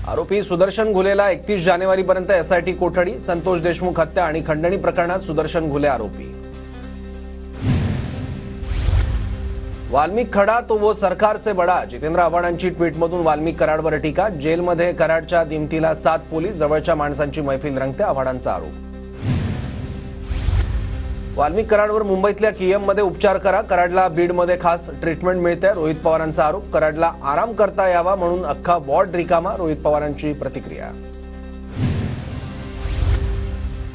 आरोपी सुदर्शन घुलेला 31 जानेवारीपर्यंत एसआयटी कोठडी, संतोष देशमुख हत्या आणि खंडणी प्रकरणात सुदर्शन घुले आरोपी। वाल्मिक खड़ा तो वो सरकार से बड़ा, जितेंद्र आव्हाडांची ट्विटमधून वाल्मिक कराडवर टीका। जेलमध्ये कराडच्या दिमतीला 7 पोलीस, जवळच्या माणसांची मैफिल रंगते, आव्हाडांचा आरोप। वाल्मिक कराडवर मुंबईतल्या कियममध्ये उपचार करा, कराडला बीडमध्ये खास ट्रीटमेंट मिळते, रोहित पवारांचा आरोप। कराडला आराम करता यावा म्हणून अख्खा वॉर्ड रिकामा, रोहित पवारांची प्रतिक्रिया।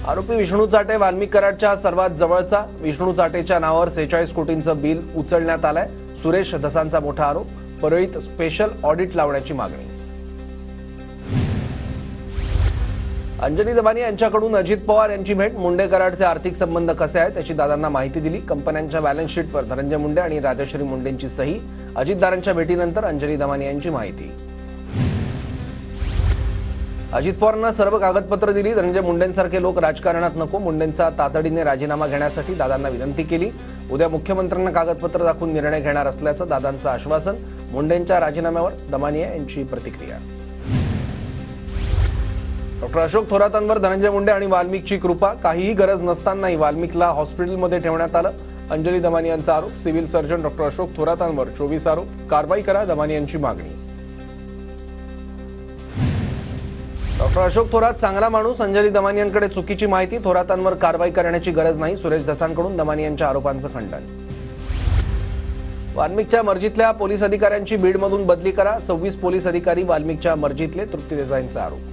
आरोपी विष्णू चाटे वाल्मिक कराडच्या सर्वात जवळचा, विष्णू चाटेच्या नावावर 46 कोटींचं बिल उचलण्यात आलंय, सुरेश धसांचा मोठा आरोप। परळीत स्पेशल ऑडिट लावण्याची मागणी। अंजली दमानी यांच्याकडून अजित पवार यांची भेट, मुंडे कराडचे आर्थिक संबंध कसे आहेत त्याची दादांना माहिती दिली। कंपन्यांच्या बॅलन्स शीटवर धनंजय मुंडे आणि राजश्री मुंडेंची सही, अजितदारांच्या भेटीनंतर अंजली दमानी यांची माहिती। अजित पवारांना सर्व कागदपत्र दिली, धनंजय मुंडेंसारखे लोक राजकारणात नको, मुंडेंचा तातडीने राजीनामा घेण्यासाठी दादांना विनंती केली। उद्या मुख्यमंत्र्यांना कागदपत्र दाखवून निर्णय घेणार असल्याचं दादांचं आश्वासन। मुंडेंच्या राजीनाम्यावर दमानी यांची प्रतिक्रिया। डॉक्टर अशोक थोरातांवर धनंजय मुंडे आणि वाल्मिकची कृपा, काहीही गरज नसतानाही वाल्मिकला हॉस्पिटलमध्ये ठेवण्यात आलं, अंजली दमानी यांचा आरोप। सिव्हिल सर्जन डॉक्टर अशोक थोरातांवर 24 आरोप, कारवाई करा, दमानी यांची मागणी। डॉक्टर अशोक थोरात चांगला माणूस, अंजली दमानी यांकडे चुकीची माहिती, थोरातांवर कारवाई करण्याची गरज नाही, सुरेश धसांकडून दमानी यांच्या आरोपांचं खंडन। वाल्मिकच्या मर्जीतल्या पोलीस अधिकाऱ्यांची बीडमधून बदली करा, 26 पोलीस अधिकारी वाल्मिकच्या मर्जीतले, तृप्ती देसाईंचा आरोप।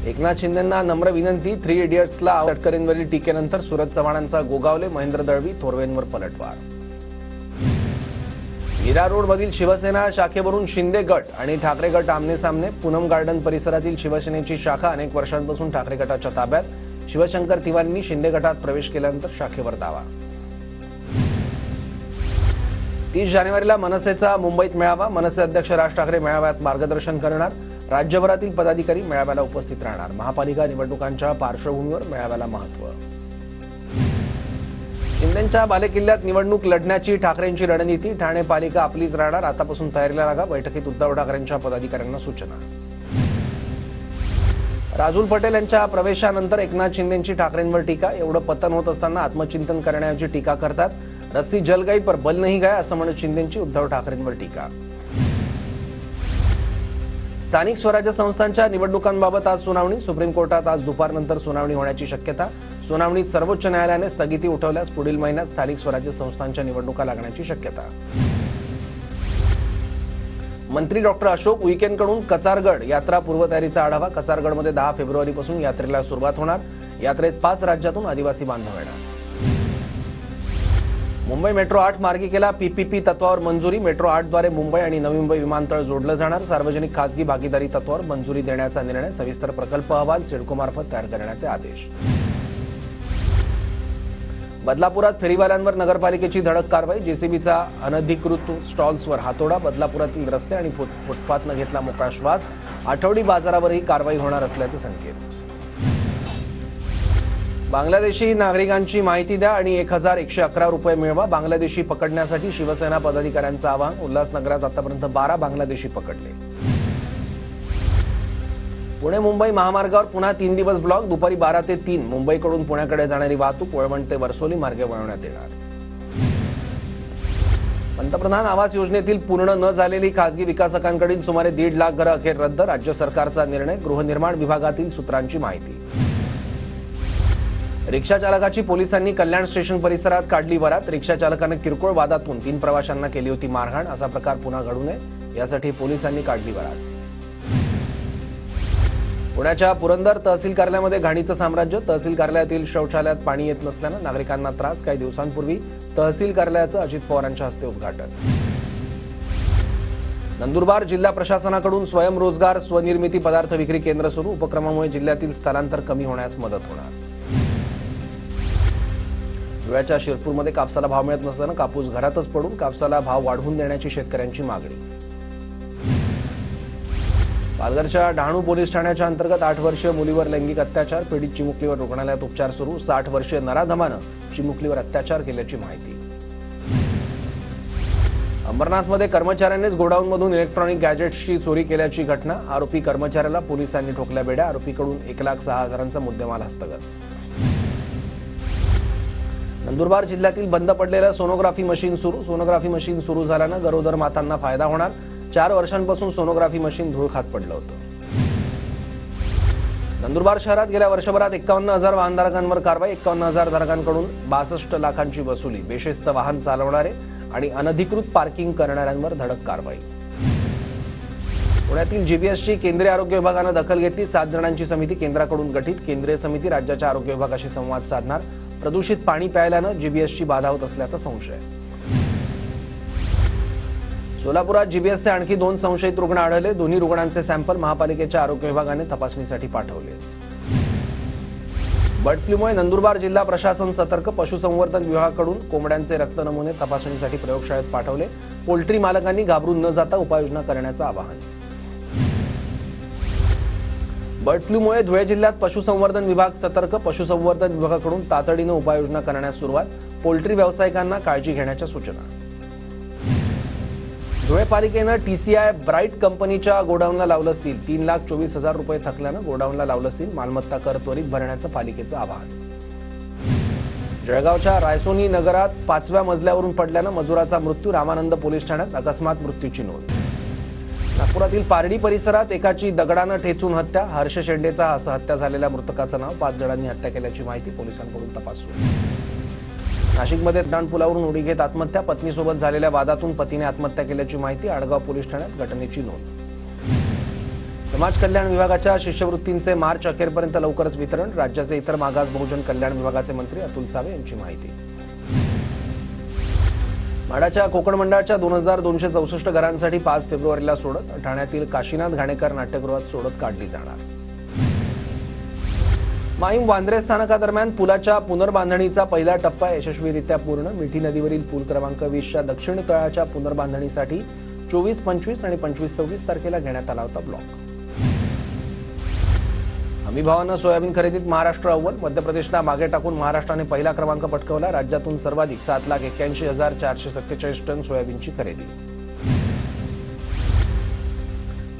एकनाथ शिंदेंना नम्र विनंती, 3 इडियट्सला तटकरेंवरील टीकेनंतर सुरज चव्हाणांचा गोगावले, महेंद्र दळवी, थोरवेंवर पलटवार। मीरा रोडमधील शिवसेना शाखेवरून शिंदे गट आणि ठाकरे गट आमने सामने, पूनम गार्डन परिसरातील शिवसेनेची शाखा अनेक वर्षांपासून ठाकरे गटाच्या ताब्यात, शिवशंकर तिवारींनी शिंदे गटात प्रवेश केल्यानंतर शाखेवर दावा। 30 जानेवारीला मनसेचा मुंबईत मेळावा, मनसे अध्यक्ष राज ठाकरे मेळाव्यात मार्गदर्शन करणार, राज्यभरातील पदाधिकारी मेळाव्याला उपस्थित राहणार। महापालिका निवडणुकांच्या पार्श्वभूमीवर मेळाव्याला महत्त्व। शिंदेंच्या बालेकिल्ल्यात निवडणूक लढण्याची ठाकरेंची रणनीती, ठाणे पालिका आपलीच राहणार, आतापासून तयारीला लागा, बैठकीत उद्धव ठाकरेंच्या पदाधिकाऱ्यांना सूचना। राजूल पटेल यांच्या प्रवेशानंतर एकनाथ शिंदेंची ठाकरेंवर टीका, एवढं पतन होत असताना आत्मचिंतन करण्याची टीका करतात, रस्सी जल गई पर बल नहीं गया असं म्हणत शिंदेंची उद्धव ठाकरेंवर टीका। स्थानिक स्वराज्य संस्थांच्या निवडणुकांबाबत आज सुनावणी, सुप्रीम कोर्टात आज दुपारनंतर सुनावणी होण्याची शक्यता, सुनावणीत सर्वोच्च न्यायालयाने स्थगिती उठवल्यास पुढील महिन्यात स्थानिक स्वराज्य संस्थांच्या निवडणुका लागण्याची शक्यता। मंत्री डॉक्टर अशोक उईकेंकडून कचारगड यात्रा पूर्वतयारीचा आढावा, कचारगडमध्ये 10 फेब्रुवारीपासून यात्रेला सुरुवात होणार, यात्रेत 5 राज्यातून आदिवासी बांधव येणार। मुंबई मेट्रो 8 मार्गिकेला पीपीपी तत्वावर मंजुरी, मेट्रो 8 द्वारे मुंबई आणि नवी मुंबई विमानतळ जोडलं जाणार, सार्वजनिक खासगी भागीदारी तत्वावर मंजुरी देण्याचा निर्णय, सविस्तर प्रकल्प अहवाल सिडकोमार्फत तयार करण्याचे आदेश। बदलापुरात फेरीवाल्यांवर नगरपालिकेची धडक कारवाई, जेसीबीचा अनधिकृत स्टॉल्सवर हातोडा, बदलापुरातील रस्ते आणि फुटपाथनं घेतला मोकळा श्वास, आठवडी बाजारावरही कारवाई होणार असल्याचे संकेत। बांगलादेशी नागरिकांची माहिती द्या आणि 1111 रुपये मिळवा, बांगलादेशी पकडण्यासाठी शिवसेना पदाधिकाऱ्यांचं आवाहन, उल्हासनगरात आतापर्यंत 12 बांगलादेशी पकडले। पुणे मुंबई महामार्गावर पुन्हा 3 दिवस ब्लॉक, दुपारी 12 ते 3 मुंबईकडून पुण्याकडे जाणारी वाहतूक वळवण ते वर्सोली मार्गे वळवण्यात येणार। पंतप्रधान आवास योजनेतील पूर्ण न झालेली खासगी विकासकांकडील सुमारे 1.5 लाख घरं अखेर रद्द, राज्य सरकारचा निर्णय, गृहनिर्माण विभागातील सूत्रांची माहिती। रिक्षा चालकाची पोलिसांनी कल्याण स्टेशन परिसरात काढली वरात, रिक्षा चालकाने किरकोळ वादातून 3 प्रवाशांना केली होती मारहाण, असा प्रकार पुन्हा घडू नये यासाठी पोलिसांनी काढली वरात। पुण्याच्या पुरंदर तहसील कार्यालयामध्ये घाणीचं साम्राज्य, तहसील कार्यालयातील शौचालयात पाणी येत नसल्यानं नागरिकांना त्रास, काही दिवसांपूर्वी तहसील कार्यालयाचं अजित पवारांच्या हस्ते उद्घाटन। नंदुरबार जिल्हा प्रशासनाकडून स्वयंरोजगार स्वनिर्मिती पदार्थ विक्री केंद्र सुरू, उपक्रमामुळे जिल्ह्यातील स्थलांतर कमी होण्यास मदत होणार। धुळ्याच्या शिरपूरमध्ये कापसाला भाव मिळत नसल्यानं कापूस घरातच पडून कापसाला भाव वाढवून देण्याची शेतकऱ्यांची मागणी। पालघरच्या डहाणू पोलीस ठाण्याच्या अंतर्गत 8 वर्षीय मुलीवर लैंगिक अत्याचार, पीडित चिमुकलीवर रुग्णालयात उपचार सुरू, 60 वर्षीय नराधमानं चिमुकलीवर अत्याचार केल्याची माहिती। अंबरनाथमध्ये कर्मचाऱ्यांनीच गोडाऊनमधून इलेक्ट्रॉनिक गॅजेट्सची चोरी केल्याची घटना. आरोपी कर्मचाऱ्याला पोलिसांनी ठोकल्या बेड्या. आरोपीकडून 1,06,000चा मुद्देमाल हस्तगत. नंदुरबार जिल्ह्यातील बंद पडलेलं सोनोग्राफी मशीन सुरू. सोनोग्राफी मशीन सुरू झाल्यानं गरोदर मातांना फायदा होणार. 4 वर्षांपासून सोनोग्राफी मशीन धूळ खात पडलं होतं. नंदुरबार शहरात गेल्या वर्षभरात 51,000 वाहनधारकांवर कारवाई. 51,000 धारकांकडून 62 लाखांची वसुली. बेशिस्त वाहन चालवणारे आणि अनधिकृत पार्किंग करणाऱ्यांवर धडक कारवाई. पुण्यातील जीबीएसची केंद्रीय आरोग्य विभागानं दखल घेतली. 7 जणांची समिती केंद्राकडून गठीत. केंद्रीय समिती राज्याच्या आरोग्य विभागाशी संवाद साधणार. प्रदूषित पाणी प्यायल्यानं जीबीएसची बाधा होत असल्याचा संशय. सोलापुरात जीबीएसचे आणखी 2 संशयित रुग्ण आढळले. दोन्ही रुग्णांचे सॅम्पल महापालिकेच्या आरोग्य विभागाने तपासणीसाठी पाठवले. बर्ड फ्लूमुळे नंदुरबार जिल्हा प्रशासन सतर्क. पशुसंवर्धन विभागाकडून कोंबड्यांचे रक्त नमुने तपासणीसाठी प्रयोगशाळेत पाठवले. पोल्ट्री मालकांनी घाबरून न जाता उपाययोजना करण्याचं आवाहन. बर्ड फ्लूमुळे धुळे जिल्ह्यात पशुसंवर्धन विभाग सतर्क. पशुसंवर्धन विभागाकडून तातडीनं उपाययोजना करण्यास सुरुवात. पोल्ट्री व्यावसायिकांना काळजी घेण्याच्या सूचना. धुळे पालिकेनं टीसीआय ब्राईट कंपनीच्या गोडाऊनला लावलं सील. 3,24,000 रुपये थकल्यानं गोडाऊनला लावलं सील. मालमत्ता कर त्वरित भरण्याचं पालिकेचं आवाहन. जळगावच्या रायसोनी नगरात 5व्या मजल्यावरून पडल्यानं मजुराचा मृत्यू. रामानंद पोलीस ठाण्यात अकस्मात मृत्यूची नोंद. नागपुरातील पारडी परिसरात एकाची दगडानं ठेचून हत्या. हर्ष शेंडेचा असं हत्या झालेल्या मृतकाचं नाव. 5 जणांनी हत्या केल्याची माहिती पोलिसांकडून तपास सुरू. नाशिकमध्ये पुलावरून उडी घेत आत्महत्या. पत्नीसोबत झालेल्या वादातून पतीने आत्महत्या केल्याची माहिती. आडगाव पोलीस ठाण्यात घटनेची नोंद. समाज कल्याण विभागाच्या शिष्यवृत्तींचे मार्च अखेरपर्यंत लवकरच वितरण. राज्याचे इतर मागास बहुजन कल्याण विभागाचे मंत्री अतुल सावे यांची माहिती. माढाच्या कोकण मंडळाच्या 2,264 घरांसाठी 5 फेब्रुवारीला सोडत. ठाण्यातील काशीनाथ घाणेकर नाट्यगृहात सोडत काढली जाणार. माहीम वांद्रे स्थानकादरम्यान पुलाच्या पुनर्बांधणीचा पहिला टप्पा यशस्वीरित्या पूर्ण. मिठी नदीवरील पूल क्रमांक 20च्या दक्षिण तळाच्या पुनर्बांधणीसाठी 24, 25 आणि 25, 26 तारखेला घेण्यात आला होता ब्लॉक. हमीभावानं सोयाबीन खरेदीत महाराष्ट्र अव्वल. मध्य प्रदेशला मागे टाकून महाराष्ट्राने पहिला क्रमांक पटकावला. राज्यातून सर्वाधिक 7,81,447 टन सोयाबीनची खरेदी.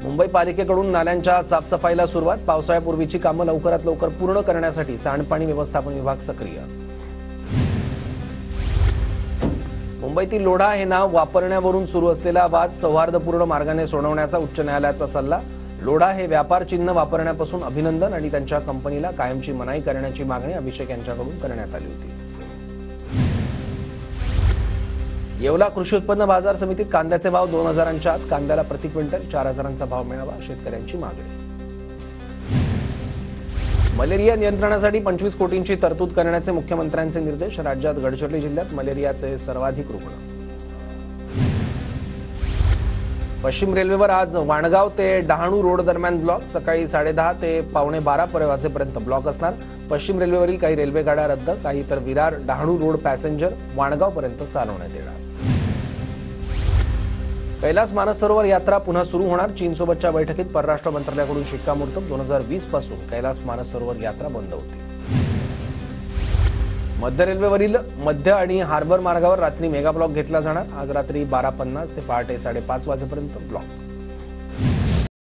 मुंबई पालिकेकडून नाल्यांच्या साफसफाईला सुरुवात. पावसाळ्यापूर्वीची कामं लवकरात लवकर पूर्ण करण्यासाठी सांडपाणी व्यवस्थापन विभाग सक्रिय. मुंबईतील लोढा हे नाव वापरण्यावरून सुरू असलेला वाद सौहार्दपूर्ण मार्गाने सोडवण्याचा उच्च न्यायालयाचा सल्ला. लोढा हे व्यापार चिन्ह वापरण्यापासून अभिनंदन आणि त्यांच्या कंपनीला कायमची मनाई करण्याची मागणी अभिषेक यांच्याकडून करण्यात आली होती. येवला कृषी उत्पन्न बाजार समितीत कांद्याचे भाव 2,000च्या आत. कांद्याला प्रति क्विंटल 4,000चा भाव मिळावा शेतकऱ्यांची मागणी. मलेरिया नियंत्रणासाठी 25 कोटींची तरतूद करण्याचे मुख्यमंत्र्यांचे निर्देश. राज्यात गडचिरोली जिल्ह्यात मलेरियाचे सर्वाधिक रुग्ण. पश्चिम रेल्वेवर आज वाणगाव ते डहाणू रोड दरम्यान ब्लॉक. सकाळी 10:30 ते 11:15 वाजेपर्यंत ब्लॉक असणार. पश्चिम रेल्वेवरील काही रेल्वे गाड्या रद्द. काही तर विरार डहाणू रोड पॅसेंजर वाणगावपर्यंत चालवण्यात येणार. कैलास मानसरोवर यात्रा पुन्हा सुरू होणार. चीनसोबतच्या बैठकीत परराष्ट्र मंत्रालयाकडून शिक्कामोर्तब. 2020 पासून कैलास मानसरोवर यात्रा बंद होती. मध्य रेल्वेवरील मध्य आणि हार्बर मार्गावर रात्री मेगा ब्लॉक घेतला जाणार. आज रात्री 12:50 ते पहाटे 5:30 वाजेपर्यंत ब्लॉक.